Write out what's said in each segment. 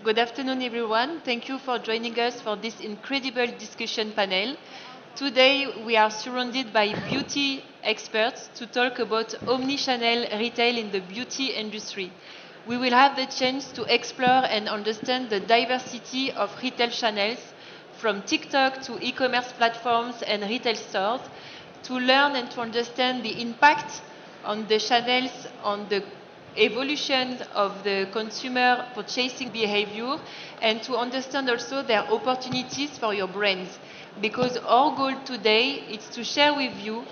Good afternoon, everyone. Thank you for joining us for this incredible discussion panel. Today, we are surrounded by beauty experts to talk about omnichannel retail in the beauty industry. We will have the chance to explore and understand the diversity of retail channels, from TikTok to e-commerce platforms and retail stores, to learn and to understand the impact on the channels, on the evolution of the consumer purchasing behavior, and to understand also their opportunities for your brands. Because our goal today is to share with you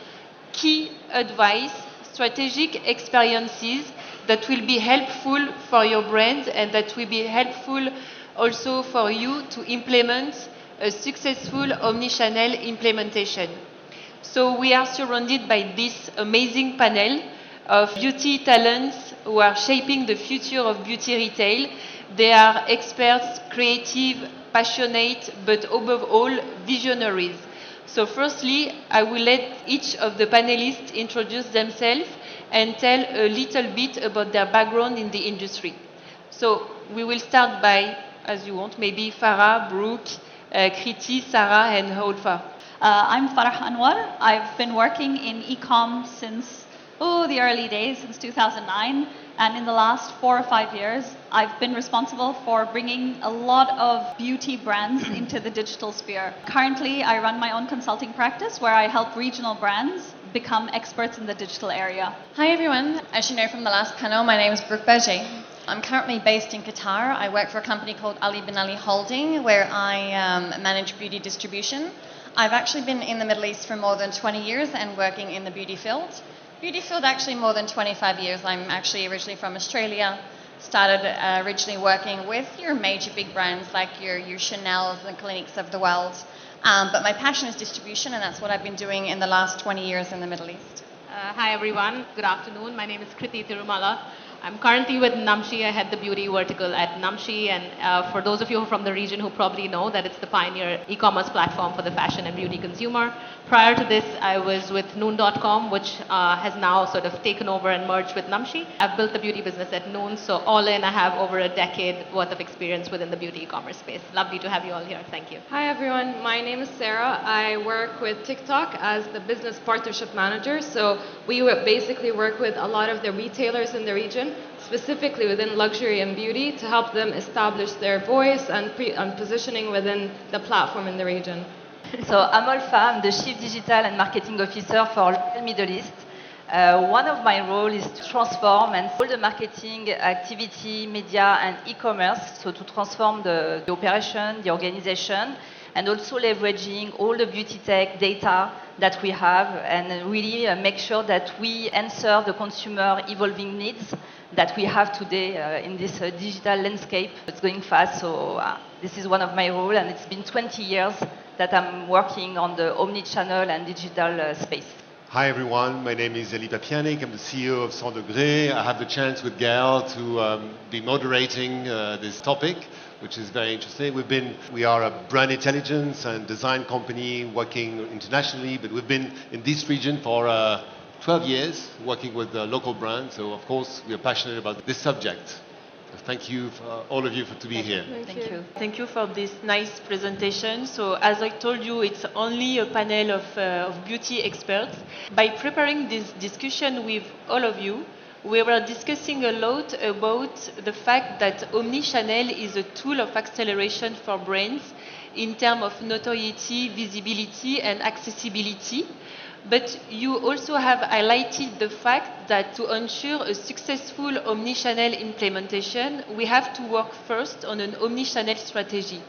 key advice, strategic experiences that will be helpful for your brand and that will be helpful also for you to implement a successful omnichannel implementation. So we are surrounded by this amazing panel of beauty talents who are shaping the future of beauty retail. They are experts, creative, passionate, but above all, visionaries. So firstly, I will let each of the panelists introduce themselves and tell a little bit about their background in the industry. So we will start by, as you want, maybe Farah, Brooke, Krithi, Sarah, and Olfa. I'm Farah Anwar. I've been working in e-com since the early days, since 2009. And in the last 4 or 5 years, I've been responsible for bringing a lot of beauty brands into the digital sphere. Currently, I run my own consulting practice where I help regional brands become experts in the digital area. Hi everyone. As you know from the last panel, my name is Brooke Berge. I'm currently based in Qatar. I work for a company called Ali bin Ali Holding, where I manage beauty distribution. I've actually been in the Middle East for more than 20 years and working in the beauty field. Beauty field actually more than 25 years. I'm actually originally from Australia. Started originally working with your major big brands like your Chanels and Cliniques of the world. But my passion is distribution, and that's what I've been doing in the last 20 years in the Middle East. Hi everyone, good afternoon. My name is KrithiTirumala. I'm currently with Namshi. I head the beauty vertical at Namshi, and for those of you from the region who probably know that it's the pioneer e-commerce platform for the fashion and beauty consumer. Prior to this, I was with Noon.com, which has now sort of taken over and merged with Namshi. I've built the beauty business at Noon, so all in, I have over a decade worth of experience within the beauty e-commerce space. Lovely to have you all here. Thank you. Hi everyone, my name is Sarah. I work with TikTok as the business partnership manager. So we basically work with a lot of the retailers in the region, specifically within luxury and beauty, to help them establish their voice and positioning within the platform in the region. So I'm Olfa, I'm the Chief Digital and Marketing Officer for Middle East. One of my roles is to transform and all the marketing activity, media and e-commerce, so to transform the operation, the organization, and also leveraging all the beauty tech data that we have and really make sure that we answer the consumer evolving needs that we have today in this digital landscape. It's going fast, so this is one of my roles, and it's been 20 years that I'm working on the omnichannel and digital space. Hi everyone, my name is Elie Papiernik. I'm the CEO of Centdegrés. I have the chance with Gaelle to be moderating this topic, which is very interesting. We are a brand intelligence and design company working internationally, but we've been in this region for 12 years working with local brands. So of course we are passionate about this subject. So thank you for all of you to be here. Thank you. Thank you for this nice presentation. So as I told you, it's only a panel of beauty experts. By preparing this discussion with all of you, we were discussing a lot about the fact that omnichannel is a tool of acceleration for brands in terms of notoriety, visibility, and accessibility. But you also have highlighted the fact that to ensure a successful omnichannel implementation, we have to work first on an omnichannel strategy.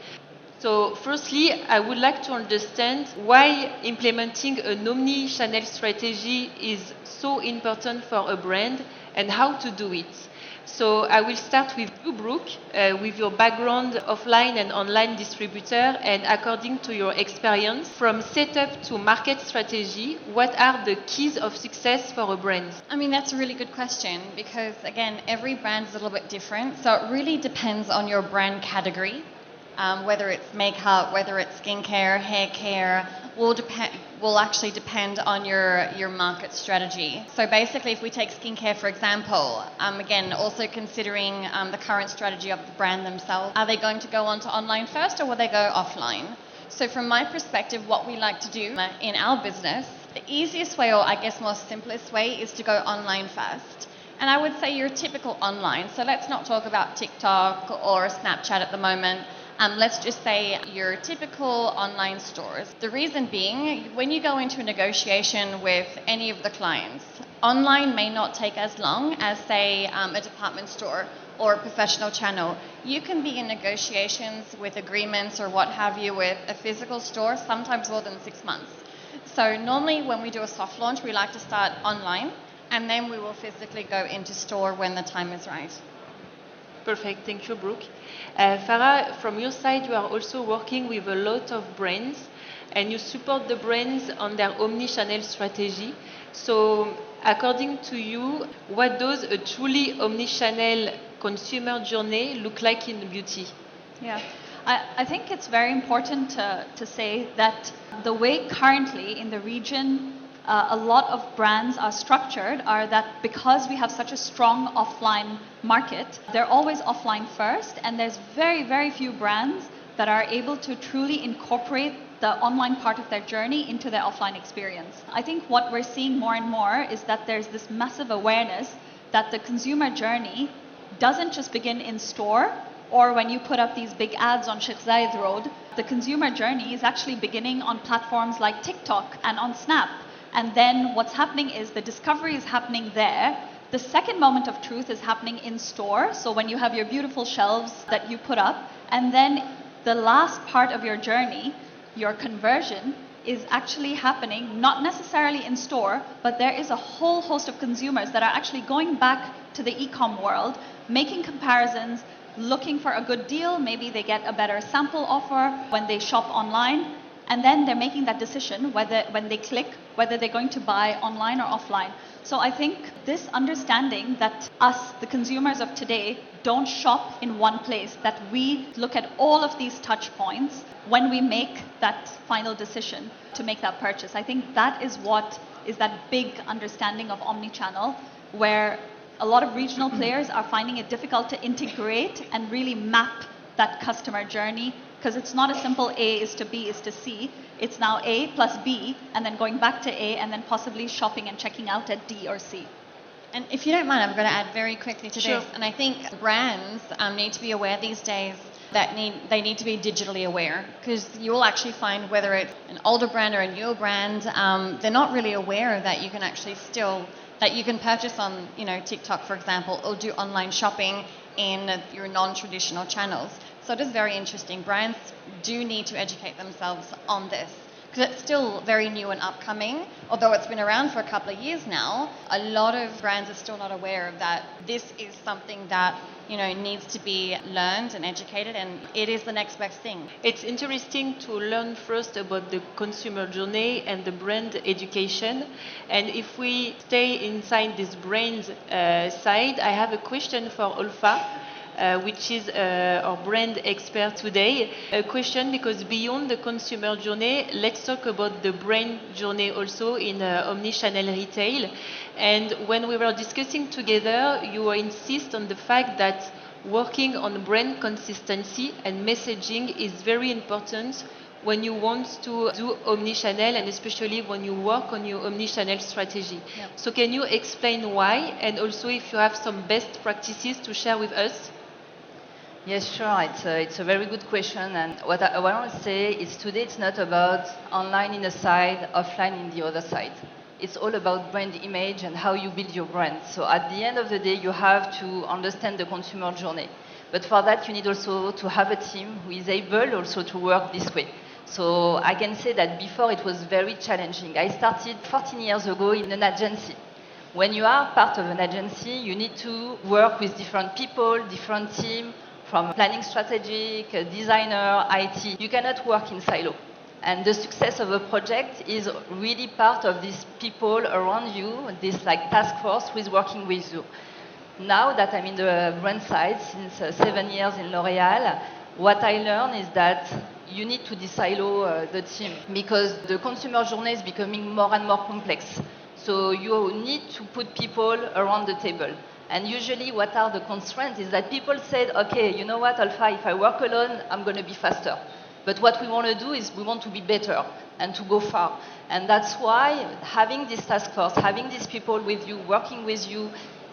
So firstly, I would like to understand why implementing an omnichannel strategy is so important for a brand and how to do it. So I will start with you, Brooke, with your background offline and online distributor, and according to your experience from setup to market strategy, what are the keys of success for a brand? I mean, that's a really good question because, again, every brand is a little bit different. So it really depends on your brand category whether it's makeup, whether it's skincare, hair care, will actually depend on your market strategy. So basically, if we take skincare for example, again, also considering the current strategy of the brand themselves, are they going to go onto online first or will they go offline? So from my perspective, what we like to do in our business, the easiest way, or I guess most simplest way, is to go online first. And I would say your typical online. So let's not talk about TikTok or Snapchat at the moment. Let's just say your typical online stores. The reason being, when you go into a negotiation with any of the clients, online may not take as long as, say, a department store or a professional channel. You can be in negotiations with agreements or what have you with a physical store, sometimes more than 6 months. So normally when we do a soft launch, we like to start online, and then we will physically go into store when the time is right. Perfect, thank you, Brooke. Farah, from your side, you are also working with a lot of brands and you support the brands on their omnichannel strategy. So, according to you, what does a truly omnichannel consumer journey look like in beauty? Yeah, I think it's very important to say that the way currently in the region a lot of brands are structured are that because we have such a strong offline market, they're always offline first, and there's very, very few brands that are able to truly incorporate the online part of their journey into their offline experience. I think what we're seeing more and more is that there's this massive awareness that the consumer journey doesn't just begin in store or when you put up these big ads on Sheikh Zayed Road. The consumer journey is actually beginning on platforms like TikTok and on Snap. And then what's happening is the discovery is happening there. The second moment of truth is happening in store. So when you have your beautiful shelves that you put up, and then the last part of your journey, your conversion, is actually happening not necessarily in store, but there is a whole host of consumers that are actually going back to the e-com world, making comparisons, looking for a good deal. Maybe they get a better sample offer when they shop online. And then they're making that decision whether, when they click, whether they're going to buy online or offline. So I think this understanding that us, the consumers of today, don't shop in one place, that we look at all of these touch points when we make that final decision to make that purchase. I think that is what is that big understanding of omnichannel, where a lot of regional players are finding it difficult to integrate and really map that customer journey, because it's not a simple A is to B is to C. It's now A plus B, and then going back to A, and then possibly shopping and checking out at D or C. And if you don't mind, I'm going to add very quickly to Sure. this. And I think brands need to be aware these days that they need to be digitally aware, because you will actually find whether it's an older brand or a newer brand, they're not really aware that you can actually that you can purchase on, TikTok, for example, or do online shopping in your non-traditional channels. So it is very interesting. Brands do need to educate themselves on this, because it's still very new and upcoming. Although it's been around for a couple of years now, a lot of brands are still not aware of that. This is something that needs to be learned and educated, and it is the next best thing. It's interesting to learn first about the consumer journey and the brand education. And if we stay inside this brand side, I have a question for Olfa. Which is our brand expert today. A question, because beyond the consumer journey, let's talk about the brand journey also in omnichannel retail. And when we were discussing together, you insist on the fact that working on brand consistency and messaging is very important when you want to do omnichannel, and especially when you work on your omnichannel strategy. Yep. So can you explain why, and also if you have some best practices to share with us? Yes, sure. It's a very good question. And what I want to say is today it's not about online in a side, offline in the other side. It's all about brand image and how you build your brand. So at the end of the day, you have to understand the consumer journey. But for that, you need also to have a team who is able also to work this way. So I can say that before it was very challenging. I started 14 years ago in an agency. When you are part of an agency, you need to work with different people, different teams, from planning strategic, designer, IT. You cannot work in silo. And the success of a project is really part of these people around you, this task force who is working with you. Now that I'm in the brand side since 7 years in L'Oréal, What I learned is that you need to de-silo the team because the consumer journey is becoming more and more complex. So you need to put people around the table. And usually what are the constraints is that people said, okay, you know what, Alpha, if I work alone, I'm going to be faster. But what we want to do is we want to be better and to go far. And that's why having this task force, having these people with you, working with you,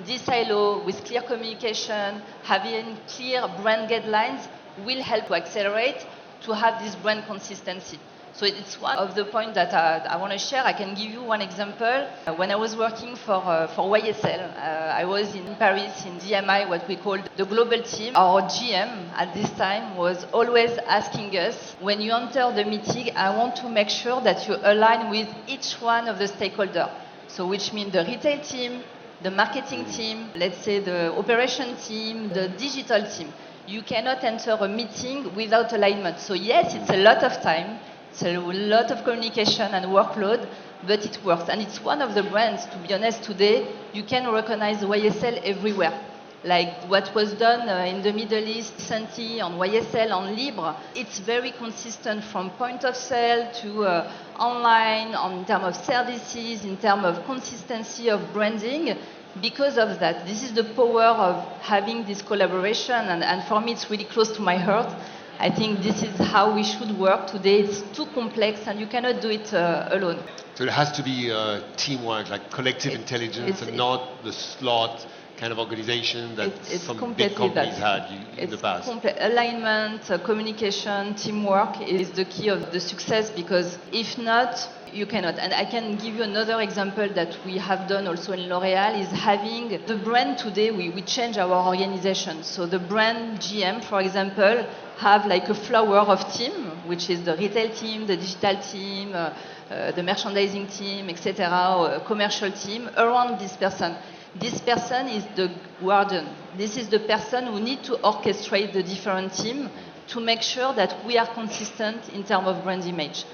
this silo with clear communication, having clear brand guidelines will help to accelerate to have this brand consistency. So it's one of the points that I want to share. I can give you one example. When I was working for YSL, I was in Paris in DMI, what we called the global team. Our GM at this time was always asking us, when you enter the meeting, I want to make sure that you align with each one of the stakeholders. So which means the retail team, the marketing team, let's say the operation team, the digital team. You cannot enter a meeting without alignment. So yes, it's a lot of time. It's a lot of communication and workload, but it works. And it's one of the brands, to be honest, today, you can recognize YSL everywhere. Like what was done in the Middle East, recently on YSL, on Libre, it's very consistent from point of sale to online, in terms of services, in terms of consistency of branding. Because of that, this is the power of having this collaboration, and for me it's really close to my heart. I think this is how we should work today. It's too complex and you cannot do it alone. So it has to be teamwork, like collective intelligence, and not the slot kind of organization that some big companies had in the past. Alignment, communication, teamwork is the key of the success, because if not, you cannot. And I can give you another example that we have done also in L'Oréal is having the brand today, we change our organization. So the brand GM, for example, have like a flower of team, which is the retail team, the digital team, the merchandising team, etc., commercial team around this person. This person is the guardian. This is the person who needs to orchestrate the different teams to make sure that we are consistent in terms of brand image.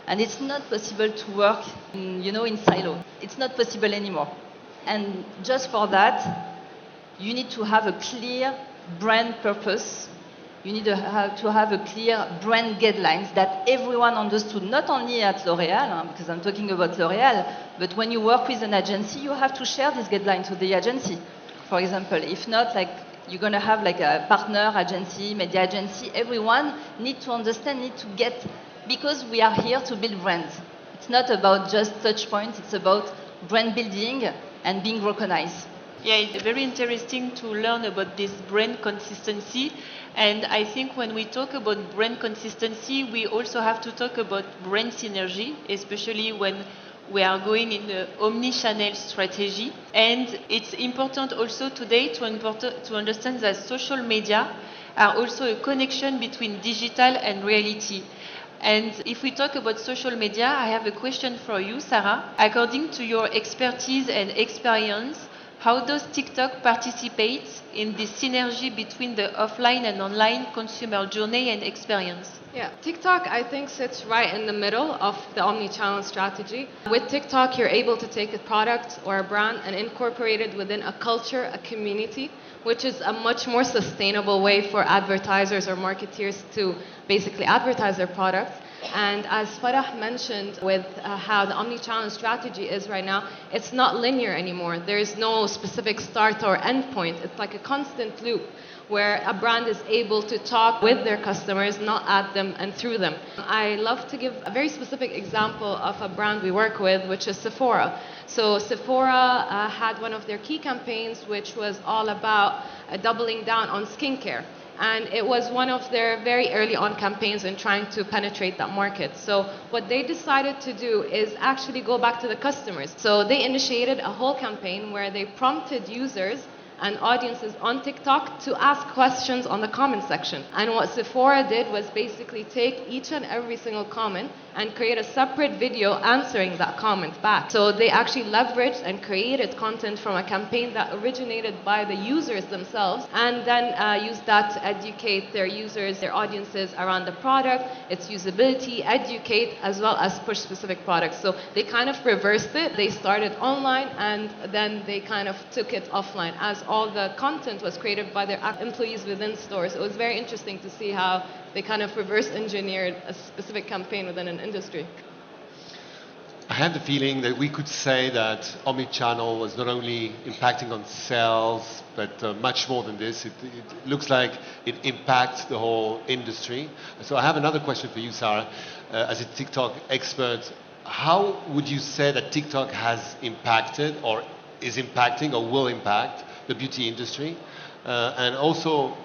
And it's not possible to work in silo. It's not possible anymore. And just for that, you need to have a clear brand purpose. You need to have a clear brand guidelines that everyone understood, not only at L'Oréal, because I'm talking about L'Oréal, but when you work with an agency, you have to share this guideline to the agency, for example. If not, like you're going to have like a partner agency, media agency, everyone need to understand, need to get, because we are here to build brands. It's not about just touch points, it's about brand building and being recognized. Yeah, it's very interesting to learn about this brand consistency. And I think when we talk about brand consistency, we also have to talk about brand synergy, especially when we are going in the omnichannel strategy. And it's important also today to understand that social media are also a connection between digital and reality. And if we talk about social media, I have a question for you, Sarah. According to your expertise and experience, how does TikTok participate in this synergy between the offline and online consumer journey and experience? Yeah, TikTok, I think, sits right in the middle of the omnichannel strategy. With TikTok, you're able to take a product or a brand and incorporate it within a culture, a community, which is a much more sustainable way for advertisers or marketeers to basically advertise their products. And as Farah mentioned, with how the omnichannel strategy is right now, it's not linear anymore. There is no specific start or end point. It's like a constant loop where a brand is able to talk with their customers, not at them and through them. I love to give a very specific example of a brand we work with, which is Sephora. So Sephora had one of their key campaigns, which was all about doubling down on skincare. And it was one of their very early on campaigns in trying to penetrate that market. So what they decided to do is actually go back to the customers. So they initiated a whole campaign where they prompted users and audiences on TikTok to ask questions on the comment section. And what Sephora did was basically take each and every single comment and create a separate video answering that comment back. So they actually leveraged and created content from a campaign that originated by the users themselves, and then used that to educate their users, their audiences around the product, its usability, educate, as well as push specific products. So they kind of reversed it. They started online and then they kind of took it offline as all the content was created by their employees within stores. It was very interesting to see how they kind of reverse engineered a specific campaign within an industry. I have the feeling that we could say that Omnichannel was not only impacting on sales, but much more than this. It looks like it impacts the whole industry. So I have another question for you, Sarah. As a TikTok expert, how would you say that TikTok has impacted or is impacting or will impact the beauty industry? And also,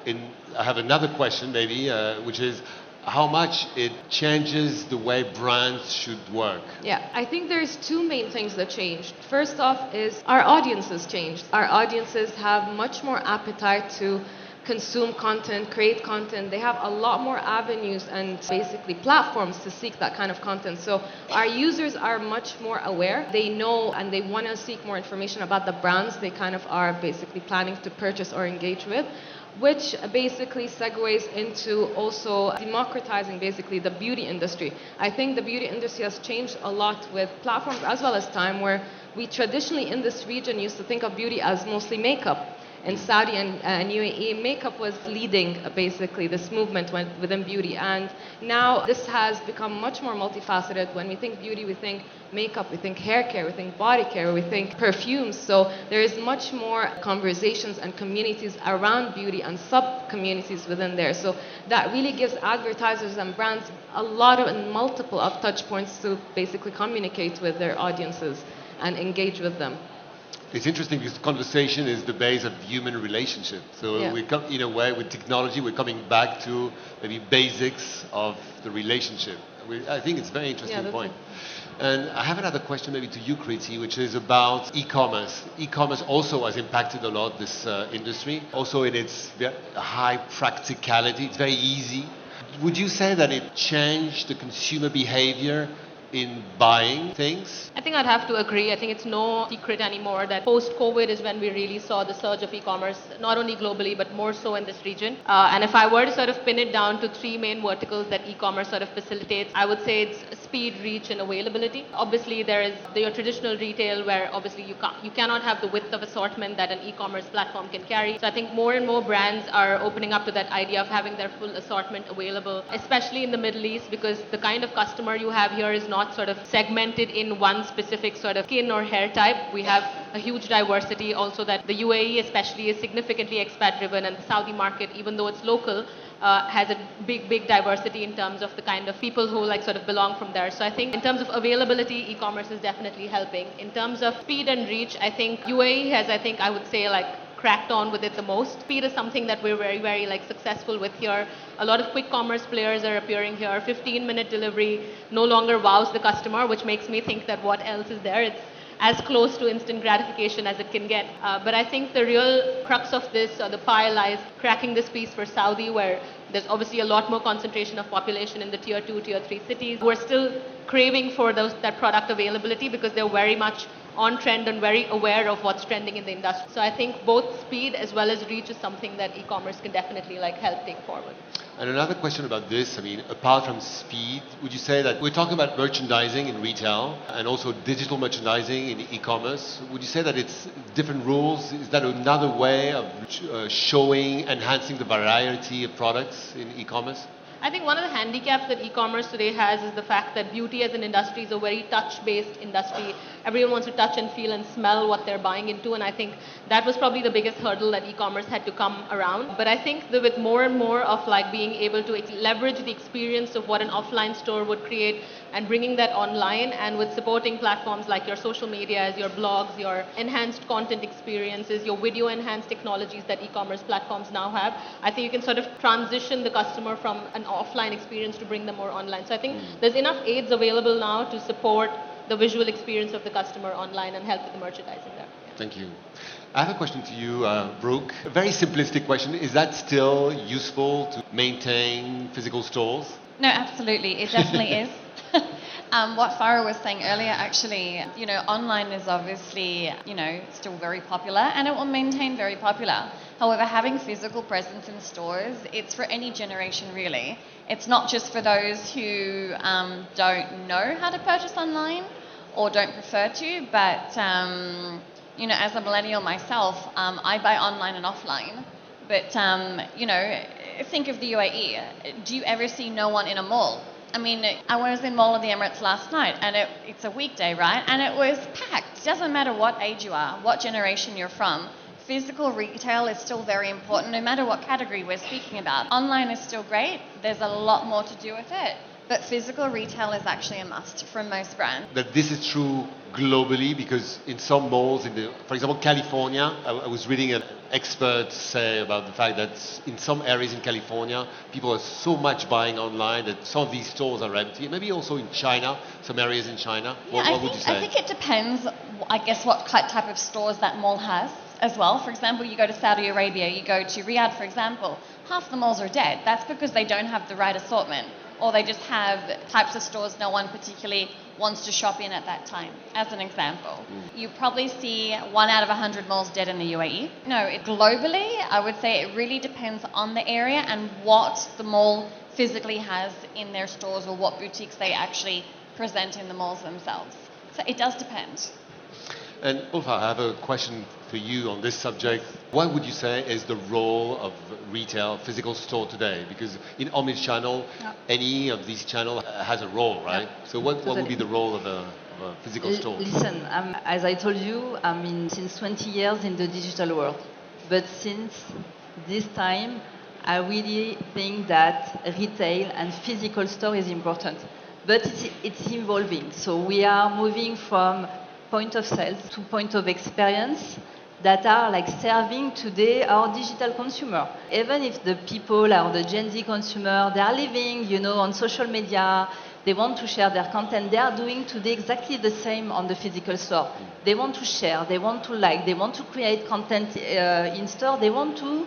I have another question maybe, which is, how much it changes the way brands should work. Yeah, I think there's two main things that changed. First off is our audiences changed. Our audiences have much more appetite to consume content, create content. They have a lot more avenues and basically platforms to seek that kind of content. So our users are much more aware. They know and they want to seek more information about the brands they kind of are basically planning to purchase or engage with, which basically segues into also democratizing basically the beauty industry. I think the beauty industry has changed a lot with platforms as well as time, where we traditionally in this region used to think of beauty as mostly makeup. In Saudi and UAE, makeup was leading basically this movement within beauty, and now this has become much more multifaceted. When we think beauty, we think makeup, we think hair care, we think body care, we think perfumes. So there is much more conversations and communities around beauty and sub-communities within there. So that really gives advertisers and brands a lot of and multiple of touch points to basically communicate with their audiences and engage with them. It's interesting because conversation is the base of human relationship. So we come, in a way, with technology, we're coming back to maybe basics of the relationship. I think it's a very interesting point. And I have another question maybe to you, Krithi, which is about e-commerce. E-commerce also has impacted a lot this industry, also in its high practicality. It's very easy. Would you say that it changed the consumer behavior in buying things? I think I'd have to agree. I think it's no secret anymore that post-COVID is when we really saw the surge of e-commerce, not only globally, but more so in this region. And if I were to sort of pin it down to three main verticals that e-commerce sort of facilitates, I would say it's speed, reach, and availability. Obviously, there is your traditional retail where obviously you cannot have the width of assortment that an e-commerce platform can carry. So I think more and more brands are opening up to that idea of having their full assortment available, especially in the Middle East, because the kind of customer you have here is not sort of segmented in one specific sort of skin or hair type. We have a huge diversity also, that the UAE especially is significantly expat driven, and the Saudi market, even though it's local, has a big diversity in terms of the kind of people who like sort of belong from there. So I think in terms of availability, e-commerce is definitely helping. In terms of speed and reach, I think UAE has, I would say, like cracked on with it the most. Speed is something that we're very like successful with here. A lot of quick commerce players are appearing here. 15-minute delivery no longer wows the customer, which makes me think that what else is there? It's as close to instant gratification as it can get. But I think the real crux of this, or the pie, lies cracking this piece for Saudi, where there's obviously a lot more concentration of population in the tier 2, tier 3 cities. We're still craving for that product availability because they're very much on trend and very aware of what's trending in the industry. So I think both speed as well as reach is something that e-commerce can definitely like help take forward. And another question about this, I mean, apart from speed, would you say that we're talking about merchandising in retail and also digital merchandising in e-commerce? Would you say that it's different rules? Is that another way of showing, enhancing the variety of products in e-commerce? I think one of the handicaps that e-commerce today has is the fact that beauty as an industry is a very touch-based industry. Everyone wants to touch and feel and smell what they're buying into, and I think that was probably the biggest hurdle that e-commerce had to come around. But I think that with more and more of like being able to leverage the experience of what an offline store would create and bringing that online, and with supporting platforms like your social medias, your blogs, your enhanced content experiences, your video enhanced technologies that e-commerce platforms now have, I think you can sort of transition the customer from an offline experience to bring them more online. So I think there's enough aids available now to support the visual experience of the customer online and help with the merchandising there. Thank you. I have a question to you, Brooke. A very simplistic question. Is that still useful to maintain physical stores? No, absolutely. It definitely is. What Farah was saying earlier, actually, online is obviously, still very popular, and it will maintain very popular. However, having physical presence in stores, it's for any generation, really. It's not just for those who don't know how to purchase online or don't prefer to, but, You know, as a millennial myself, I buy online and offline. But, you know, think of the UAE. Do you ever see no one in a mall? I mean, I was in Mall of the Emirates last night, and it's a weekday, right? And it was packed. It doesn't matter what age you are, what generation you're from. Physical retail is still very important, no matter what category we're speaking about. Online is still great. There's a lot more to do with it. But physical retail is actually a must for most brands. That this is true globally because in some malls, for example, California, I was reading an expert say about the fact that in some areas in California, people are so much buying online that some of these stores are empty. Maybe also in China, some areas in China. Yeah, what would you say? I think it depends, I guess, what type of stores that mall has as well. For example, you go to Saudi Arabia, you go to Riyadh, for example, half the malls are dead. That's because they don't have the right assortment, or they just have types of stores no one particularly wants to shop in at that time, as an example. You probably see 1 out of 100 malls dead in the UAE. No, globally, I would say it really depends on the area and what the mall physically has in their stores or what boutiques they actually present in the malls themselves. So it does depend. And Ulfa, I have a question for you on this subject. What would you say is the role of retail, physical store today? Because in Omnichannel, any of these channels has a role, right? So what would be the role of a physical store? Listen, as I told you, I'm since 20 years in the digital world. But since this time, I really think that retail and physical store is important. But it's evolving. So we are moving from point of sales to point of experience that are like serving today our digital consumer. Even if the people are the Gen Z consumer, they are living, you know, on social media, they want to share their content, they are doing today exactly the same on the physical store. They want to share, they want to like, they want to create content in store, they want to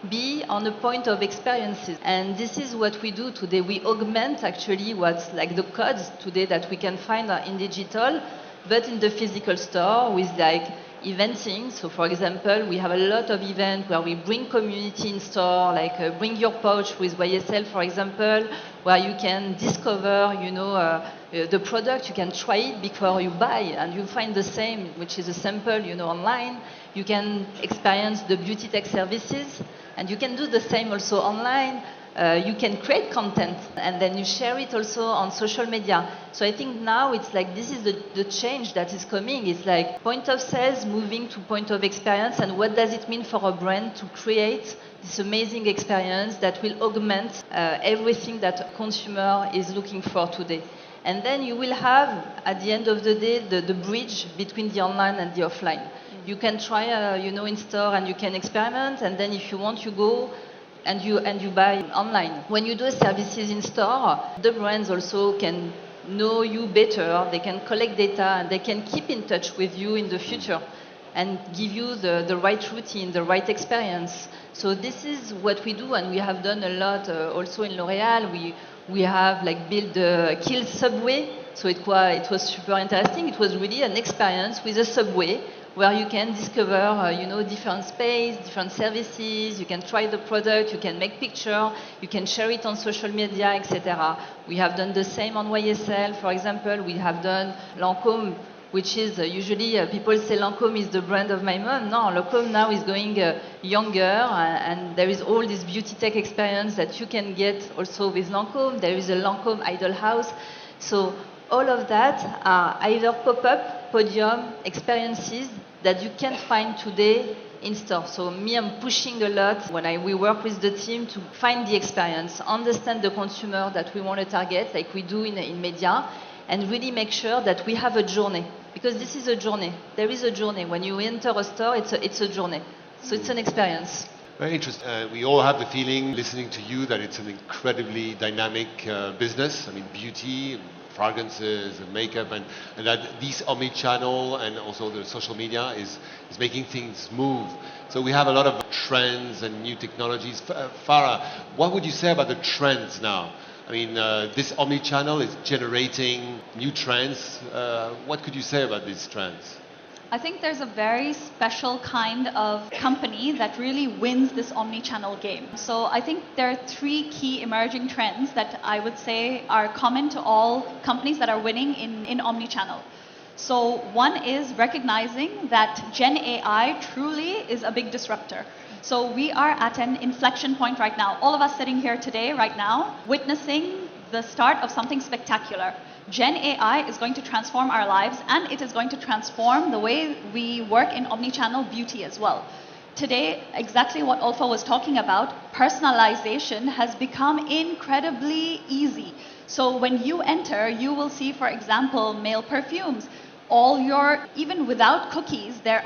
be on a point of experiences. And this is what we do today. We augment actually what's like the codes today that we can find in digital, but in the physical store with like eventing. So for example, we have a lot of events where we bring community in store, like Bring Your Pouch with YSL, for example, where you can discover, you know, the product, you can try it before you buy, and you find the same, which is a sample, you know, online. You can experience the beauty tech services, and you can do the same also online. You can create content and then you share it also on social media. So I think now it's like this is the change that is coming. It's like point of sales moving to point of experience, and what does it mean for a brand to create this amazing experience that will augment everything that a consumer is looking for today. And then you will have, at the end of the day, the bridge between the online and the offline. You can try, you know, in store and you can experiment, and then if you want, you go and you buy online. When you do services in store, the brands also can know you better, they can collect data, and they can keep in touch with you in the future and give you the right routine, the right experience. So this is what we do, and we have done a lot also in L'Oréal. We have like built the Kill subway, so it was super interesting. It was really an experience with a subway where you can discover, you know, different space, different services, you can try the product, you can make picture, you can share it on social media, etc. We have done the same on YSL, for example. We have done Lancôme, which is usually people say Lancôme is the brand of my mom. No, Lancôme now is going younger, and there is all this beauty tech experience that you can get also with Lancôme. There is a Lancôme Idol House. So all of that are either pop-up, podium experiences that you can't find today in store. So me, I'm pushing a lot when we work with the team to find the experience, understand the consumer that we want to target, like we do in media, and really make sure that we have a journey. Because this is a journey. There is a journey. When you enter a store, it's a journey. So it's an experience. Very interesting. We all have the feeling, listening to you, that it's an incredibly dynamic business. I mean, beauty, fragrances, and makeup, and that these omnichannel and also the social media is making things move. So we have a lot of trends and new technologies. Farah, what would you say about the trends now? I mean, this omnichannel is generating new trends. What could you say about these trends? I think there's a very special kind of company that really wins this omni-channel game. So I think there are 3 key emerging trends that I would say are common to all companies that are winning in omni-channel. So one is recognizing that Gen AI truly is a big disruptor. So we are at an inflection point right now. All of us sitting here today, right now, witnessing the start of something spectacular. Gen AI is going to transform our lives, and it is going to transform the way we work in omnichannel beauty as well. Today, exactly what Olfa was talking about, personalization has become incredibly easy. So when you enter, you will see, for example, male perfumes. Even without cookies, there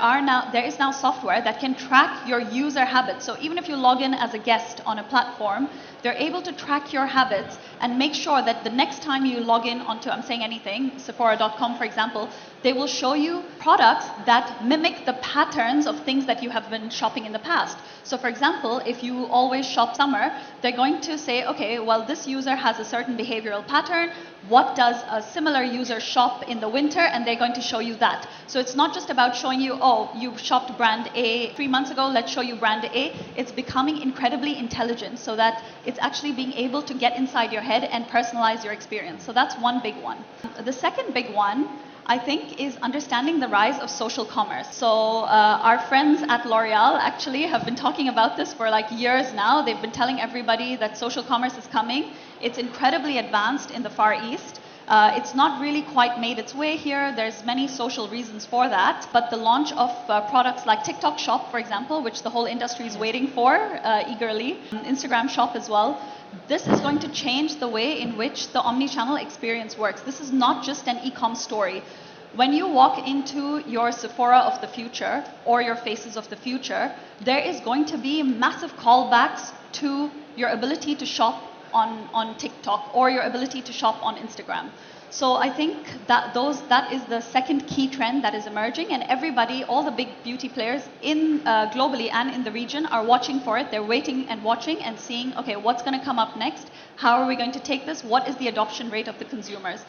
is now software that can track your user habits. So even if you log in as a guest on a platform, they're able to track your habits and make sure that the next time you log in onto, I'm saying anything, Sephora.com, for example, they will show you products that mimic the patterns of things that you have been shopping in the past. So for example, if you always shop summer, they're going to say, okay, well, this user has a certain behavioral pattern. What does a similar user shop in the winter? And they're going to show you that. So it's not just about showing you, oh, you shopped brand A 3 months ago, let's show you brand A. It's becoming incredibly intelligent so that it's actually being able to get inside your head and personalize your experience. So that's one big one. The second big one, I think, is understanding the rise of social commerce. So our friends at L'Oreal actually have been talking about this for like years now. They've been telling everybody that social commerce is coming. It's incredibly advanced in the Far East. It's not really quite made its way here. There's many social reasons for that. But the launch of products like TikTok Shop, for example, which the whole industry is waiting for eagerly, Instagram Shop as well, this is going to change the way in which the omnichannel experience works. This is not just an e-com story. When you walk into your Sephora of the future or your Faces of the future, there is going to be massive callbacks to your ability to shop on TikTok or your ability to shop on Instagram. So I think that is the second key trend that is emerging, and everybody, all the big beauty players in globally and in the region are watching for it. They're waiting and watching and seeing, okay, what's going to come up next? How are we going to take this? What is the adoption rate of the consumers?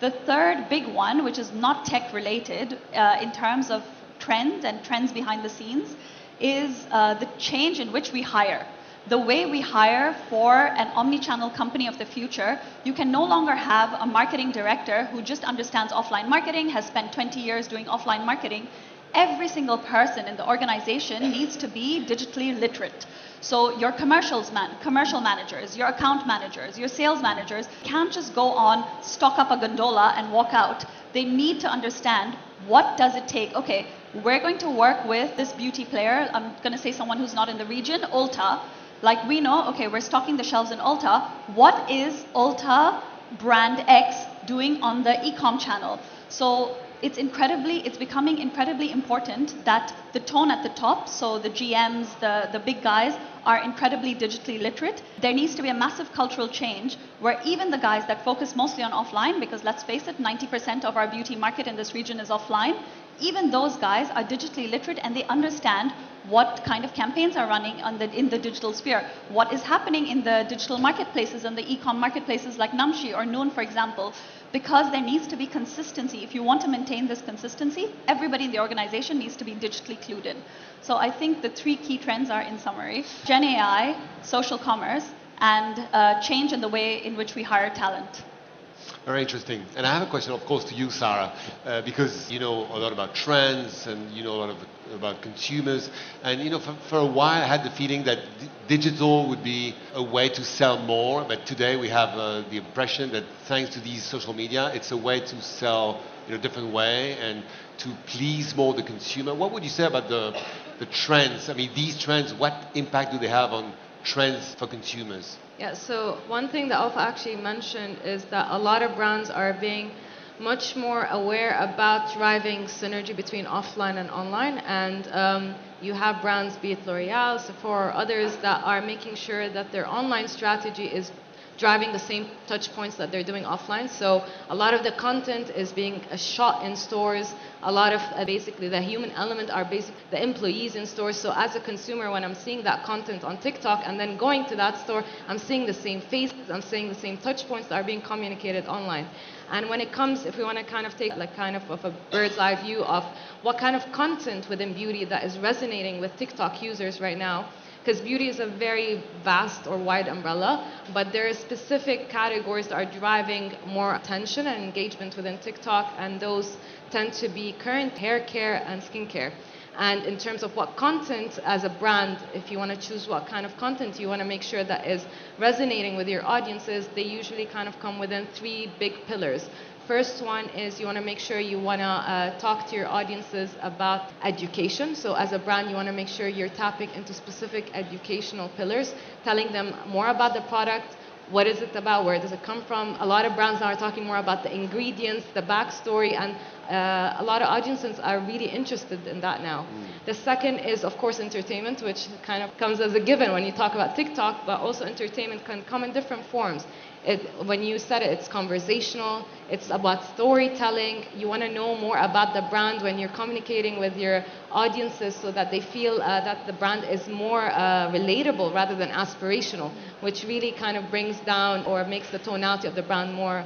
The third big one, which is not tech related in terms of trend and trends behind the scenes, is the change in which we hire. The way we hire for an omnichannel company of the future, you can no longer have a marketing director who just understands offline marketing, has spent 20 years doing offline marketing. Every single person in the organization needs to be digitally literate. So your commercial managers, your account managers, your sales managers can't just go on, stock up a gondola and walk out. They need to understand, what does it take? Okay, we're going to work with this beauty player. I'm going to say someone who's not in the region, Ulta. Like we know, okay, we're stocking the shelves in Ulta. What is Ulta brand X doing on the e-com channel? So it's becoming incredibly important that the tone at the top, so the GMs, the big guys, are incredibly digitally literate. There needs to be a massive cultural change where even the guys that focus mostly on offline, because let's face it, 90% of our beauty market in this region is offline, even those guys are digitally literate and they understand what kind of campaigns are running in the digital sphere, what is happening in the digital marketplaces and the e-com marketplaces like Namshi or Noon, for example, because there needs to be consistency. If you want to maintain this consistency, everybody in the organization needs to be digitally clued in. So I think the three key trends are, in summary, Gen AI, social commerce, and change in the way in which we hire talent. Very interesting. And I have a question, of course, to you, Sarah, because you know a lot about trends and you know a lot about consumers. And you know, for a while, I had the feeling that digital would be a way to sell more. But today, we have the impression that thanks to these social media, it's a way to sell in a different way and to please more the consumer. What would you say about the trends? I mean, these trends, what impact do they have on trends for consumers? Yeah, so one thing that Alpha actually mentioned is that a lot of brands are being much more aware about driving synergy between offline and online, and you have brands, be it L'Oreal, Sephora, or others, that are making sure that their online strategy is driving the same touch points that they're doing offline. So a lot of the content is being shot in stores. A lot of basically the human element are basically the employees in stores. So as a consumer, when I'm seeing that content on TikTok and then going to that store, I'm seeing the same faces, I'm seeing the same touch points that are being communicated online. And when it comes, if we want to kind of take like kind of a bird's eye view of what kind of content within beauty that is resonating with TikTok users right now, Because beauty is a very vast or wide umbrella, but there are specific categories that are driving more attention and engagement within TikTok, and those tend to be current hair care and skincare. And in terms of what content as a brand, if you want to choose what kind of content you want to make sure that is resonating with your audiences, they usually kind of come within 3 big pillars. First one is you want to make sure you want to talk to your audiences about education. So as a brand, you want to make sure you're tapping into specific educational pillars, telling them more about the product, what is it about, where does it come from. A lot of brands now are talking more about the ingredients, the backstory, and a lot of audiences are really interested in that now. The second is, of course, entertainment, which kind of comes as a given when you talk about TikTok, but also entertainment can come in different forms. When you said it, it's conversational, it's about storytelling. You want to know more about the brand when you're communicating with your audiences so that they feel that the brand is more relatable rather than aspirational, which really kind of brings down or makes the tonality of the brand more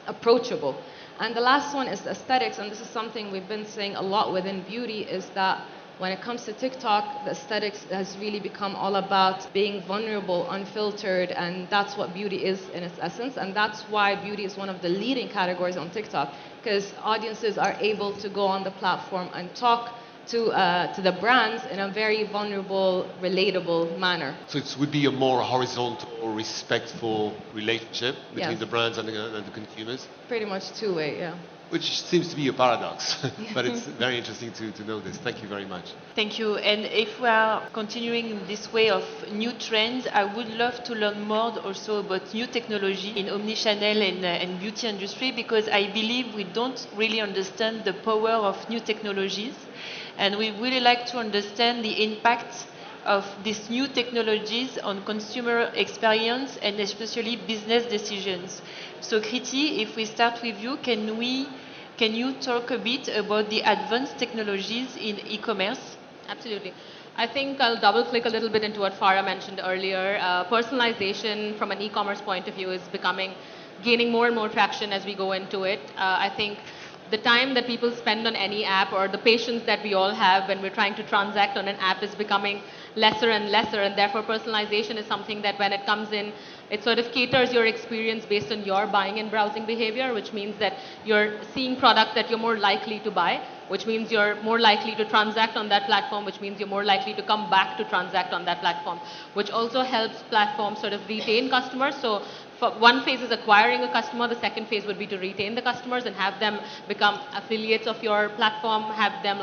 approachable. And the last one is aesthetics, and this is something we've been saying a lot within beauty, is that when it comes to TikTok, the aesthetics has really become all about being vulnerable, unfiltered, and that's what beauty is in its essence. And that's why beauty is one of the leading categories on TikTok, because audiences are able to go on the platform and talk to the brands in a very vulnerable, relatable manner. So it would be a more horizontal, respectful relationship between Yes. the brands and the consumers? Pretty much two-way, yeah. Which seems to be a paradox, but it's very interesting to know this. Thank you very much. Thank you. And if we are continuing in this way of new trends, I would love to learn more also about new technology in omnichannel and beauty industry, because I believe we don't really understand the power of new technologies. And we really like to understand the impact of these new technologies on consumer experience and especially business decisions. So Krithi, if we start with you, can you talk a bit about the advanced technologies in e-commerce? Absolutely. I think I'll double click a little bit into what Farah mentioned earlier. Personalization from an e-commerce point of view is gaining more and more traction as we go into it. I think the time that people spend on any app, or the patience that we all have when we're trying to transact on an app, is becoming lesser and lesser, and therefore personalization is something that when it comes in, it sort of caters your experience based on your buying and browsing behavior, which means that you're seeing products that you're more likely to buy, which means you're more likely to transact on that platform, which means you're more likely to come back to transact on that platform, which also helps platforms sort of retain customers. So one phase is acquiring a customer, the second phase would be to retain the customers and have them become affiliates of your platform, have them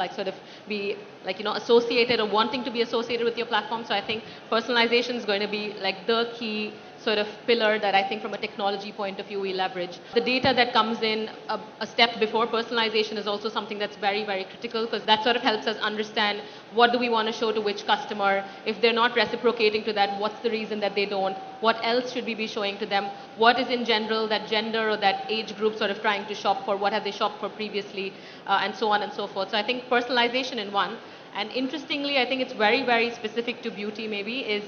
be associated or wanting to be associated with your platform. So I think personalization is going to be like the key sort of pillar that I think from a technology point of view we leverage. The data that comes in a step before personalization is also something that's very, very critical, because that sort of helps us understand what do we want to show to which customer. If they're not reciprocating to that, what's the reason that they don't? What else should we be showing to them? What is in general that gender or that age group sort of trying to shop for? What have they shopped for previously? And so on and so forth. So I think personalization in one. And interestingly, I think it's very, very specific to beauty maybe, is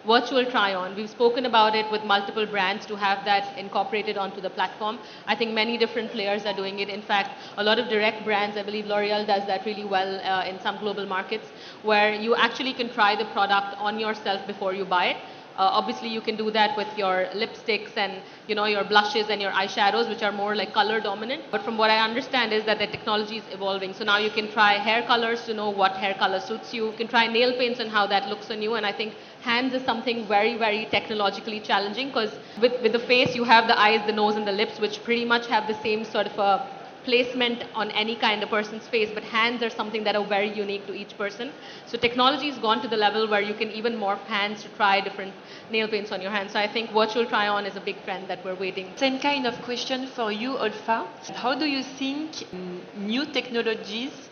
virtual try-on. We've spoken about it with multiple brands to have that incorporated onto the platform. I think many different players are doing it. In fact, a lot of direct brands, I believe L'Oreal does that really well in some global markets, where you actually can try the product on yourself before you buy it. Obviously, you can do that with your lipsticks and your blushes and your eyeshadows, which are more like color dominant. But from what I understand is that the technology is evolving. So now you can try hair colors to know what hair color suits you. You can try nail paints and how that looks on you. And I think hands is something very, very technologically challenging, because with the face, you have the eyes, the nose, and the lips, which pretty much have the same sort of a placement on any kind of person's face, but hands are something that are very unique to each person. So technology has gone to the level where you can even morph hands to try different nail paints on your hands. So I think virtual try-on is a big trend that we're waiting. Same kind of question for you, Olfa. How do you think new technologies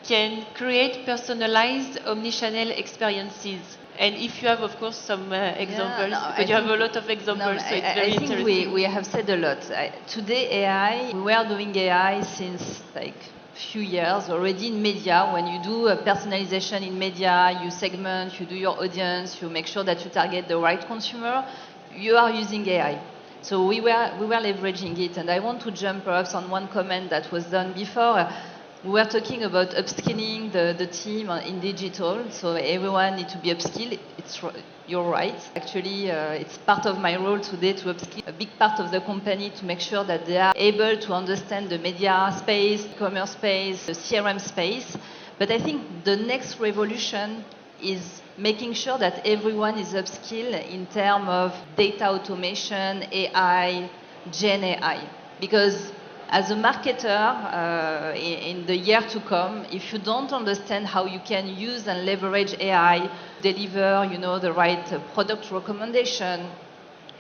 can create personalized omnichannel experiences? And if you have, of course, some examples, because you have a lot of examples, so it's very interesting. I think we have said a lot. Today, AI, we were doing AI since like few years already in media. When you do a personalization in media, you segment, you do your audience, you make sure that you target the right consumer, you are using AI. So we were leveraging it. And I want to jump perhaps on one comment that was done before. We were talking about upskilling the team in digital, so everyone needs to be upskilled. You're right. Actually, it's part of my role today to upskill a big part of the company to make sure that they are able to understand the media space, commerce space, the CRM space. But I think the next revolution is making sure that everyone is upskilled in terms of data automation, AI, Gen AI. Because as a marketer, in the year to come, if you don't understand how you can use and leverage AI, deliver, the right product recommendation,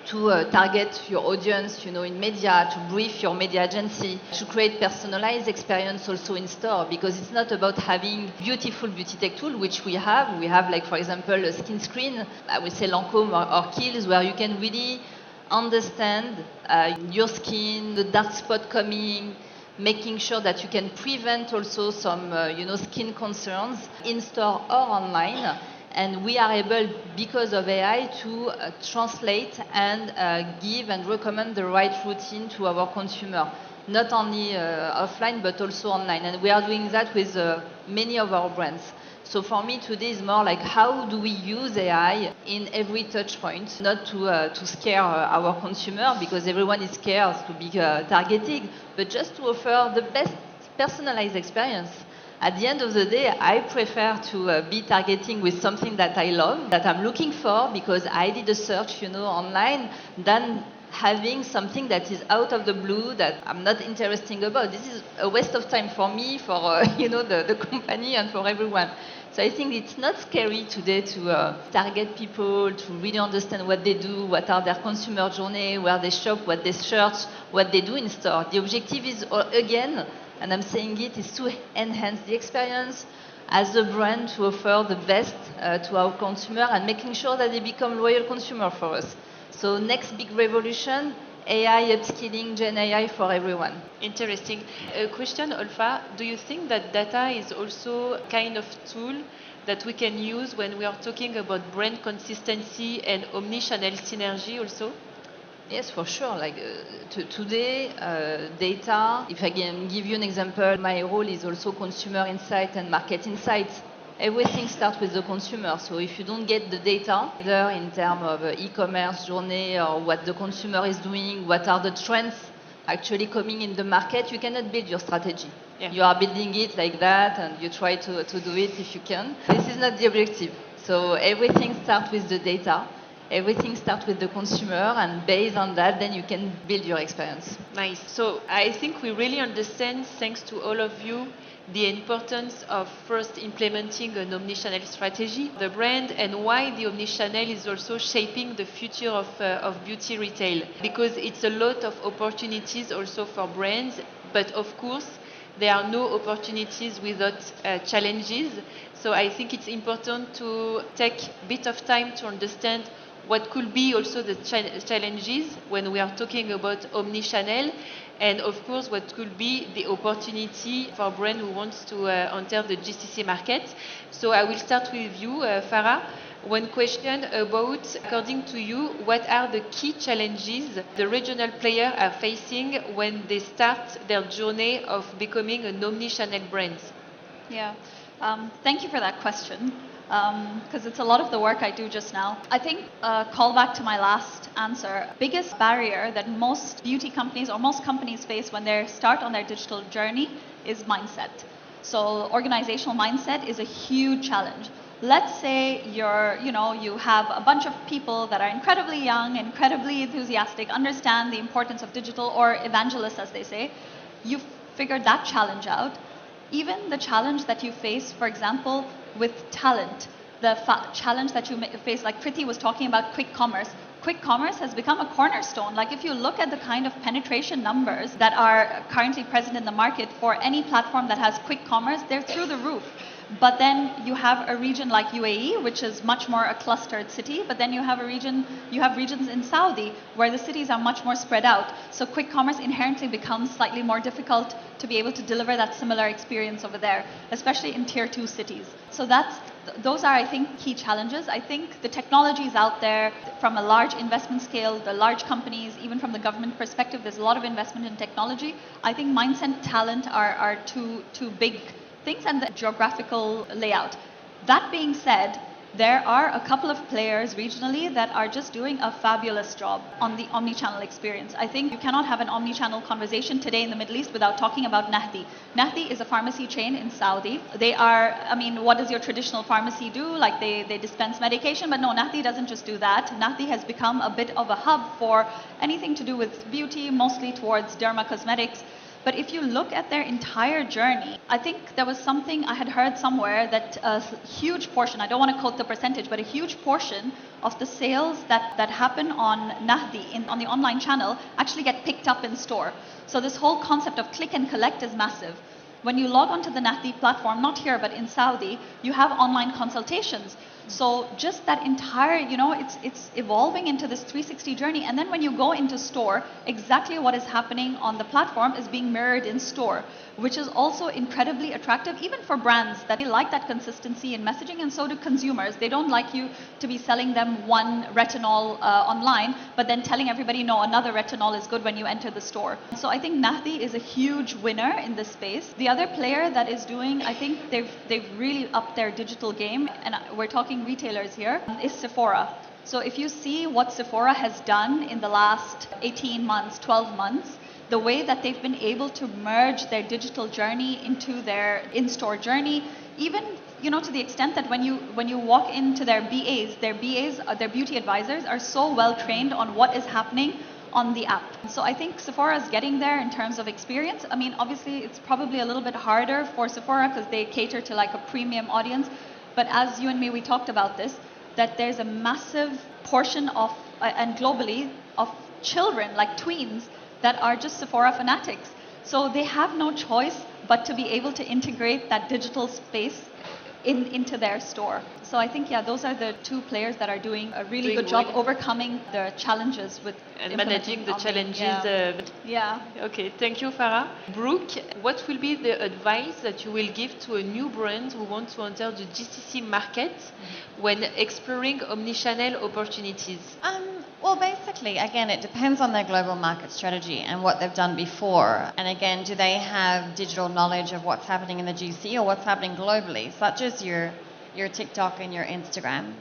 to target your audience, in media, to brief your media agency, to create personalized experience also in store, because it's not about having beautiful beauty tech tool, which we have. We have, like, for example, a skin screen, I would say Lancôme or Kiehl's, where you can really understand your skin, the dark spot coming, making sure that you can prevent also some, skin concerns in store or online. And we are able, because of AI, to translate and give and recommend the right routine to our consumer, not only offline but also online. And we are doing that with many of our brands. So for me today is more like, how do we use AI in every touch point, not to scare our consumer, because everyone is scared to be targeted, but just to offer the best personalized experience. At the end of the day, I prefer to be targeting with something that I love, that I'm looking for because I did a search, online, than having something that is out of the blue that I'm not interested about. This is a waste of time for me, for the company, and for everyone. So I think it's not scary today to target people, to really understand what they do, what are their consumer journey, where they shop, what they search, what they do in store. The objective is, again, and I'm saying it, is to enhance the experience as a brand, to offer the best to our consumer and making sure that they become loyal consumer for us. So next big revolution, AI upskilling, Gen AI for everyone. Interesting. A question, Olfa. Do you think that data is also kind of tool that we can use when we are talking about brand consistency and omnichannel synergy also? Yes, for sure. Like today, data, if I can give you an example, my role is also consumer insight and market insights. Everything starts with the consumer. So if you don't get the data, either in terms of e-commerce journey or what the consumer is doing, what are the trends actually coming in the market, you cannot build your strategy. Yeah. You are building it like that and you try to do it if you can. This is not the objective. So everything starts with the data. Everything starts with the consumer, and based on that, then you can build your experience. Nice. So I think we really understand, thanks to all of you, the importance of first implementing an omnichannel strategy, the brand, and why the omnichannel is also shaping the future of beauty retail. Because it's a lot of opportunities also for brands, but of course, there are no opportunities without challenges. So I think it's important to take a bit of time to understand what could be also the challenges when we are talking about omnichannel, and of course what could be the opportunity for a brand who wants to enter the GCC market. So I will start with you, Farah. One question about, according to you, what are the key challenges the regional players are facing when they start their journey of becoming an omnichannel brand? Yeah, thank you for that question. Because it's a lot of the work I do just now. I think, call back to my last answer, biggest barrier that most beauty companies or most companies face when they start on their digital journey is mindset. So organizational mindset is a huge challenge. Let's say you have a bunch of people that are incredibly young, incredibly enthusiastic, understand the importance of digital, or evangelists as they say. You've figured that challenge out. Even the challenge that you face, for example, with talent, the challenge that you face, like Krithi was talking about quick commerce. Quick commerce has become a cornerstone. Like if you look at the kind of penetration numbers that are currently present in the market for any platform that has quick commerce, they're through the roof. But then you have a region like UAE, which is much more a clustered city. But then you have regions in Saudi where the cities are much more spread out. So quick commerce inherently becomes slightly more difficult to be able to deliver that similar experience over there, especially in tier 2 cities. So those are, I think, key challenges. I think the technology is out there from a large investment scale, the large companies, even from the government perspective, there's a lot of investment in technology. I think mindset, talent are two big things, and the geographical layout. That being said, there are a couple of players regionally that are just doing a fabulous job on the omnichannel experience. I think you cannot have an omnichannel conversation today in the Middle East without talking about Nahdi. Nahdi is a pharmacy chain in Saudi. They are, what does your traditional pharmacy do? Like they dispense medication, but no, Nahdi doesn't just do that. Nahdi has become a bit of a hub for anything to do with beauty, mostly towards derma cosmetics. But if you look at their entire journey, I think there was something I had heard somewhere that a huge portion, I don't want to quote the percentage, but a huge portion of the sales that happen on Nahdi, on the online channel, actually get picked up in store. So this whole concept of click and collect is massive. When you log onto the Nahdi platform, not here, but in Saudi, you have online consultations. So just that entire, it's evolving into this 360 journey. And then when you go into store, exactly what is happening on the platform is being mirrored in store, which is also incredibly attractive, even for brands that they like that consistency in messaging, and so do consumers. They don't like you to be selling them one retinol online, but then telling everybody, no, another retinol is good when you enter the store. So I think Nahdi is a huge winner in this space. The other player that is doing, I think they've really upped their digital game, and we're talking retailers here, is Sephora. So if you see what Sephora has done in the last 18 months, 12 months, the way that they've been able to merge their digital journey into their in-store journey, even to the extent that when you walk into their BAs, their beauty advisors are so well trained on what is happening on the app. So I think Sephora is getting there in terms of experience. Obviously it's probably a little bit harder for Sephora because they cater to like a premium audience. But as you and me, we talked about this, that there's a massive portion of, and globally, of children, like tweens, that are just Sephora fanatics. So they have no choice but to be able to integrate that digital space into their store. So I think, those are the two players that are doing a really good job overcoming the challenges with and managing the challenges. Okay, thank you, Farah. Brooke, what will be the advice that you will give to a new brand who wants to enter the GCC market when exploring omnichannel opportunities? Well, basically, again, it depends on their global market strategy and what they've done before. And again, do they have digital knowledge of what's happening in the GCC or what's happening globally, such as your TikTok and your Instagram?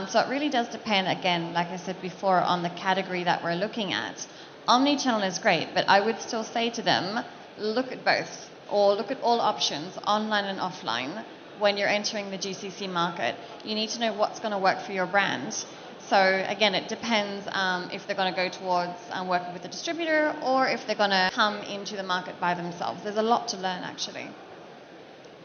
So it really does depend, again, like I said before, on the category that we're looking at. Omnichannel is great, but I would still say to them, look at both, or look at all options, online and offline, when you're entering the GCC market. You need to know what's going to work for your brand. So again, it depends if they're going to go towards working with a distributor or if they're going to come into the market by themselves. There's a lot to learn, actually.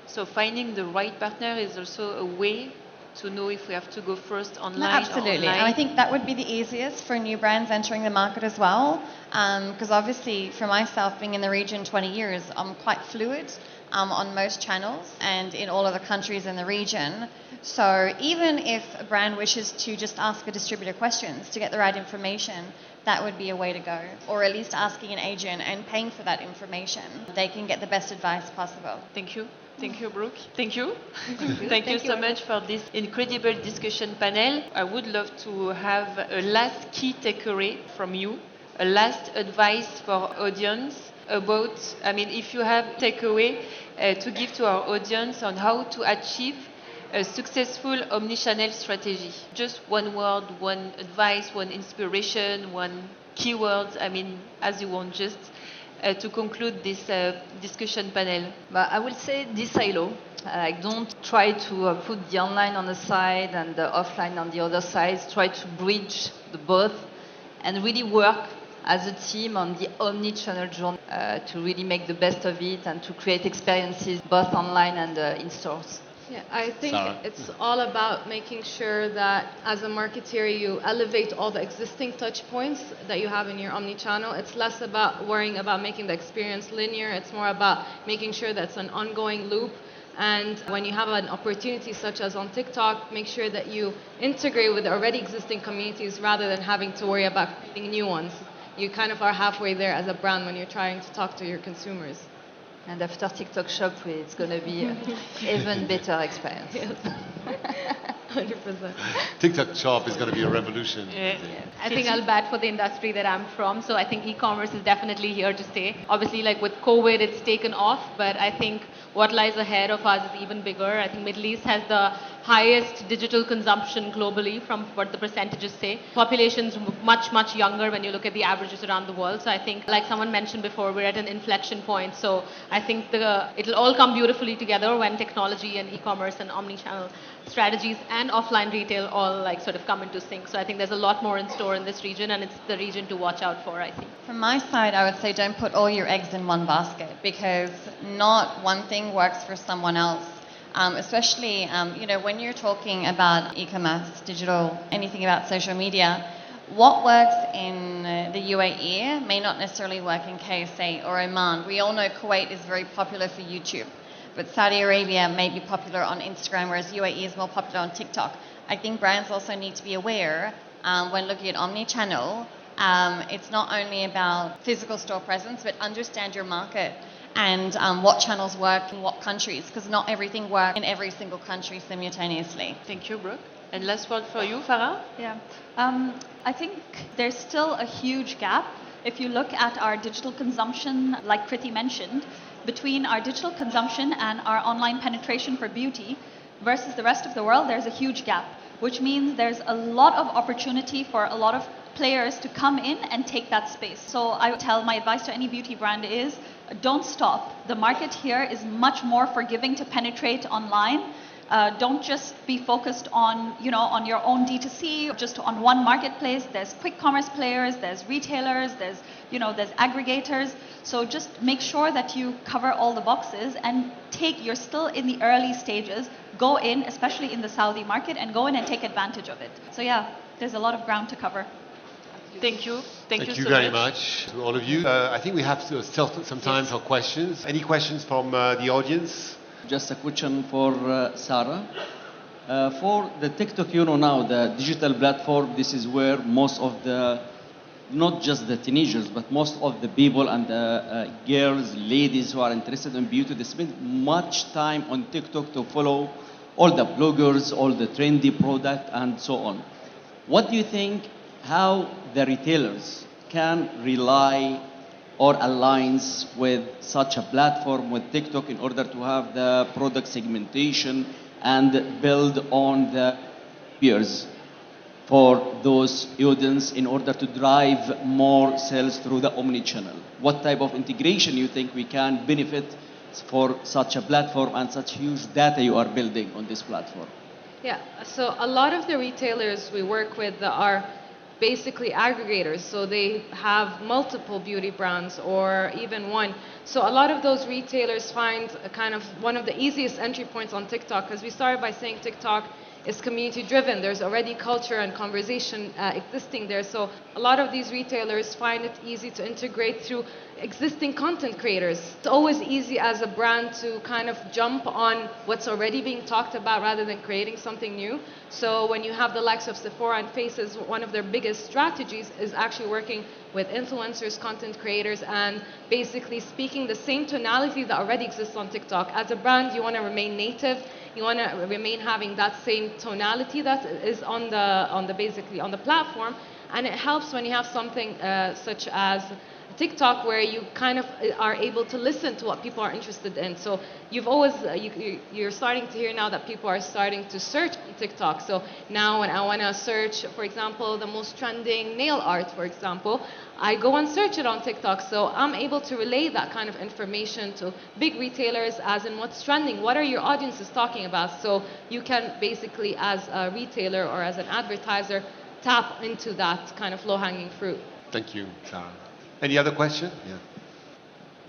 So finding the right partner is also a way to know if we have to go first online. No, absolutely. And I think that would be the easiest for new brands entering the market as well. Because obviously, for myself, being in the region 20 years, I'm quite fluid on most channels and in all of the countries in the region. So even if a brand wishes to just ask a distributor questions to get the right information, that would be a way to go. Or at least asking an agent and paying for that information. They can get the best advice possible. Thank you. Thank you, Brooke. Thank you. Thank you so much for this incredible discussion panel. I would love to have a last key takeaway from you, a last advice for audience about, if you have takeaway to give to our audience on how to achieve a successful omnichannel strategy. Just one word, one advice, one inspiration, one keyword, as you want, just to conclude this discussion panel. But I will say de-silo. Don't try to put the online on the side and the offline on the other side. Try to bridge the both and really work as a team on the omni-channel journey to really make the best of it and to create experiences both online and in stores. Yeah, I think Sarah? it's all about making sure that as a marketeer you elevate all the existing touch points that you have in your omni-channel. It's less about worrying about making the experience linear. It's more about making sure that's an ongoing loop And when you have an opportunity such as on TikTok, make sure that you integrate with already existing communities rather than having to worry about creating new ones. You kind of are halfway there as a brand when you're trying to talk to your consumers. And after TikTok Shop, it's going to be even better experience. Yes. 100%. TikTok Shop is going to be a revolution. Yeah. I think I'll bat for the industry that I'm from, so I think e-commerce is definitely here to stay. Obviously, like with COVID, it's taken off, but I think what lies ahead of us is even bigger. I think Middle East has the highest digital consumption globally from what the percentages say. Population's much, much younger when you look at the averages around the world. So I think, like someone mentioned before, we're at an inflection point. So I think it'll all come beautifully together when technology and e-commerce and omnichannel strategies and offline retail all like sort of come into sync. So I think there's a lot more in store in this region, and it's the region to watch out for, I think. From my side, I would say don't put all your eggs in one basket, because not one thing works for someone else. Especially, when you're talking about e-commerce, digital, anything about social media, what works in the UAE may not necessarily work in KSA or Oman. We all know Kuwait is very popular for YouTube, but Saudi Arabia may be popular on Instagram, whereas UAE is more popular on TikTok. I think brands also need to be aware when looking at omnichannel, it's not only about physical store presence, but understand your market and what channels work in what countries, because not everything works in every single country simultaneously. Thank you, Brooke. And last word for you, Farah? Yeah. I think there's still a huge gap. If you look at our digital consumption, like Krithi mentioned, between our digital consumption and our online penetration for beauty versus the rest of the world, there's a huge gap, which means there's a lot of opportunity for a lot of players to come in and take that space. So I would tell my advice to any beauty brand is don't stop. The market here is much more forgiving to penetrate online. Don't just be focused on, on your own D2C, just on one marketplace. There's quick commerce players, there's retailers, there's aggregators. So just make sure that you cover all the boxes and you're still in the early stages. Go in, especially in the Saudi market, and go in and take advantage of it. So yeah, there's a lot of ground to cover. Thank you. Thank you so very much to all of you. I think we have still some time for questions. Any questions from the audience? Just a question for Sarah. For the TikTok, now, the digital platform, this is where most of not just the teenagers, but most of the people and the girls, ladies who are interested in beauty, they spend much time on TikTok to follow all the bloggers, all the trendy product, and so on. What do you think, how the retailers can rely or aligns with such a platform, with TikTok, in order to have the product segmentation and build on the peers for those audience in order to drive more sales through the omnichannel? What type of integration you think we can benefit for such a platform and such huge data you are building on this platform? Yeah, so a lot of the retailers we work with are basically aggregators, so they have multiple beauty brands or even one. So a lot of those retailers find kind of one of the easiest entry points on TikTok, because we started by saying TikTok is community driven. There's already culture and conversation existing there. So a lot of these retailers find it easy to integrate through existing content creators. It's always easy as a brand to kind of jump on what's already being talked about rather than creating something new. So when you have the likes of Sephora and Faces, one of their biggest strategies is actually working with influencers, content creators, and basically speaking the same tonality that already exists on TikTok. As a brand, you want to remain native. You want to remain having that same tonality that is on the platform, and it helps when you have something such as TikTok, where you kind of are able to listen to what people are interested in. So you're starting to hear now that people are starting to search on TikTok. So now when I want to search, for example, the most trending nail art, for example, I go and search it on TikTok. So I'm able to relay that kind of information to big retailers, as in what's trending, what are your audiences talking about. So you can basically, as a retailer or as an advertiser, tap into that kind of low-hanging fruit. Thank you, Sarah. Any other question? Yeah.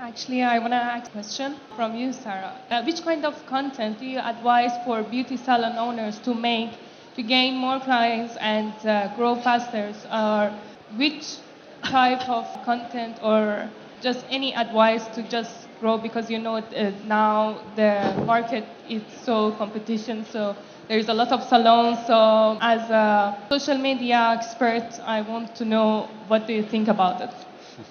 Actually, I want to ask a question from you, Sarah. Which kind of content do you advise for beauty salon owners to make to gain more clients and grow faster? Or which type of content, or just any advice to just grow? Because now the market is so competition, so there's a lot of salons. So as a social media expert, I want to know, what do you think about it?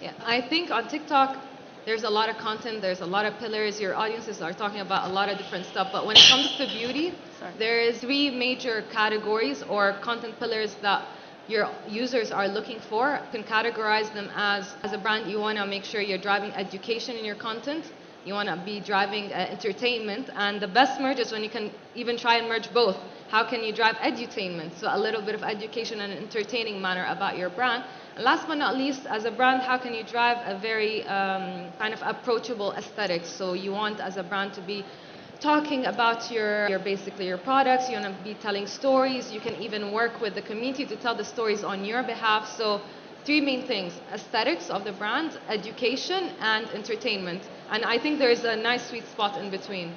Yeah, I think on TikTok, there's a lot of content, there's a lot of pillars, your audiences are talking about a lot of different stuff, but when it comes to beauty, there is 3 major categories or content pillars that your users are looking for. You can categorize them as a brand, you want to make sure you're driving education in your content, you want to be driving entertainment, and the best merge is when you can even try and merge both. How can you drive edutainment, so a little bit of education and entertaining manner about your brand. And last but not least, as a brand, how can you drive a very kind of approachable aesthetic? So you want, as a brand, to be talking about basically your products, you want to be telling stories, you can even work with the community to tell the stories on your behalf. So 3 main things: aesthetics of the brand, education, and entertainment. And I think there is a nice sweet spot in between.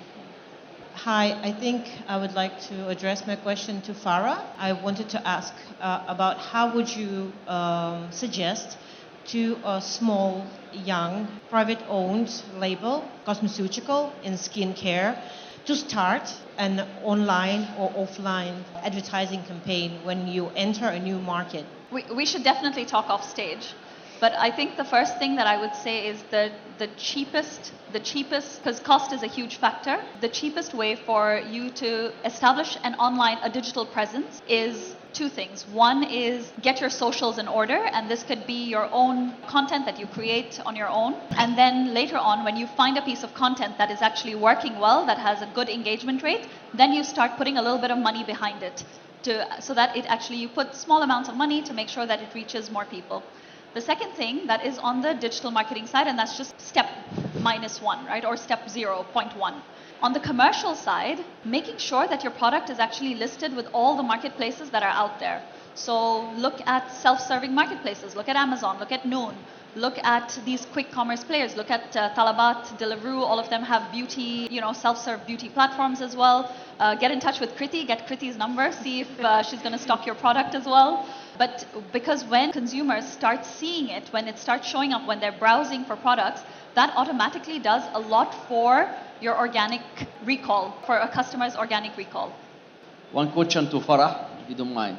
Hi, I think I would like to address my question to Farah. I wanted to ask about how would you suggest to a small, young, private-owned label, cosmeceutical in skincare, to start an online or offline advertising campaign when you enter a new market? We should definitely talk off stage. But I think the first thing that I would say is the cheapest, because cost is a huge factor, the cheapest way for you to establish a digital presence is 2 things. One is get your socials in order, and this could be your own content that you create on your own. And then later on, when you find a piece of content that is actually working well, that has a good engagement rate, then you start putting a little bit of money behind it, so that you put small amounts of money to make sure that it reaches more people. The second thing that is on the digital marketing side, and that's just step -1, right? Or step 0.1. On the commercial side, making sure that your product is actually listed with all the marketplaces that are out there. So look at self-serving marketplaces, look at Amazon, look at Noon, look at these quick commerce players, look at Talabat, Deliveroo, all of them have beauty, self-serve beauty platforms as well. Get in touch with Krithi, get Krithi's number, see if she's going to stock your product as well. But because when consumers start seeing it, when it starts showing up, when they're browsing for products, that automatically does a lot for your organic recall, for a customer's organic recall. One question to Farah, if you don't mind.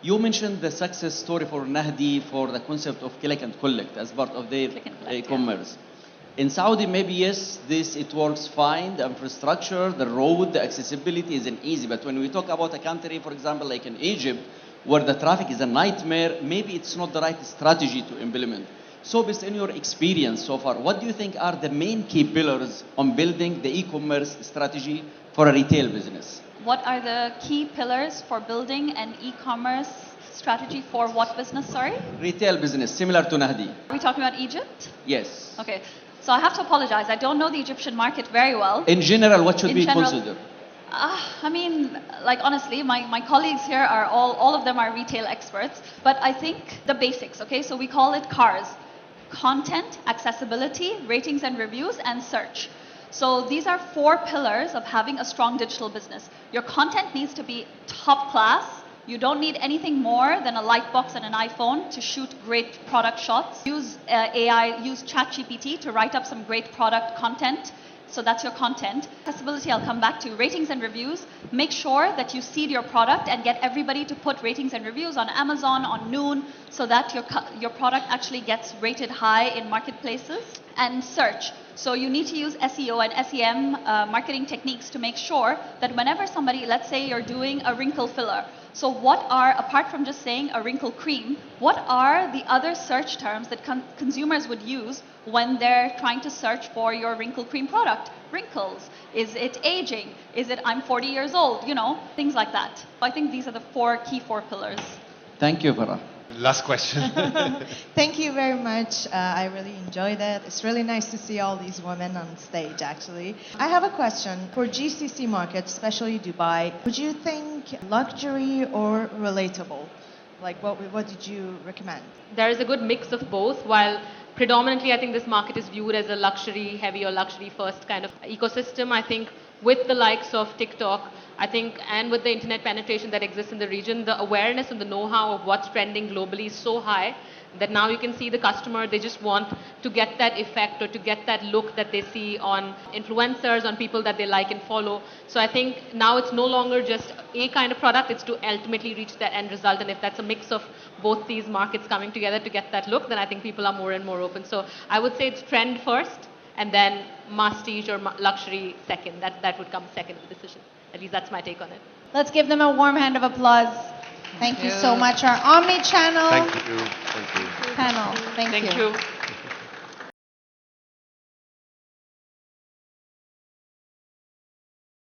You mentioned the success story for Nahdi for the concept of click and collect as part of their e-commerce. Yeah. In Saudi, maybe yes, it works fine. The infrastructure, the road, the accessibility isn't easy. But when we talk about a country, for example, like in Egypt, where the traffic is a nightmare, maybe it's not the right strategy to implement. So based on your experience so far, what do you think are the main key pillars on building the e-commerce strategy for a retail business? What are the key pillars for building an e-commerce strategy for what business, sorry? Retail business, similar to Nahdi. Are we talking about Egypt? Yes. Okay, so I have to apologize. I don't know the Egyptian market very well. In general, what should be considered? Honestly, my colleagues here are all of them are retail experts, but I think the basics, okay? So we call it CARS: content, accessibility, ratings and reviews, and search. So these are 4 pillars of having a strong digital business. Your content needs to be top class. You don't need anything more than a light box and an iPhone to shoot great product shots. Use AI, use ChatGPT to write up some great product content. So that's your content. Accessibility, I'll come back to. Ratings and reviews. Make sure that you seed your product and get everybody to put ratings and reviews on Amazon, on Noon, so that your product actually gets rated high in marketplaces. And search. So you need to use SEO and SEM marketing techniques to make sure that whenever somebody, let's say you're doing a wrinkle filler, so what are, apart from just saying a wrinkle cream, what are the other search terms that consumers would use when they're trying to search for your wrinkle cream product? Wrinkles. Is it aging? Is it I'm 40 years old? Things like that. I think these are the 4 pillars. Thank you, Farah. Last question. Thank you very much. I really enjoyed it. It's really nice to see all these women on stage, actually. I have a question. For GCC markets, especially Dubai, would you think luxury or relatable? What did you recommend? There is a good mix of both. While predominantly, I think this market is viewed as a luxury heavy or luxury first kind of ecosystem, I think with the likes of TikTok, and with the internet penetration that exists in the region, the awareness and the know-how of what's trending globally is so high That now you can see the customer, they just want to get that effect or to get that look that they see on influencers, on people that they like and follow. So I think now it's no longer just a kind of product, it's to ultimately reach that end result. And if that's a mix of both these markets coming together to get that look, then I think people are more and more open. So I would say it's trend first, and then prestige or luxury second. That would come second in the decision. At least that's my take on it. Let's give them a warm hand of applause. Thank you so much, our Omnichannel Thank you. panel. Thank you. Thank you.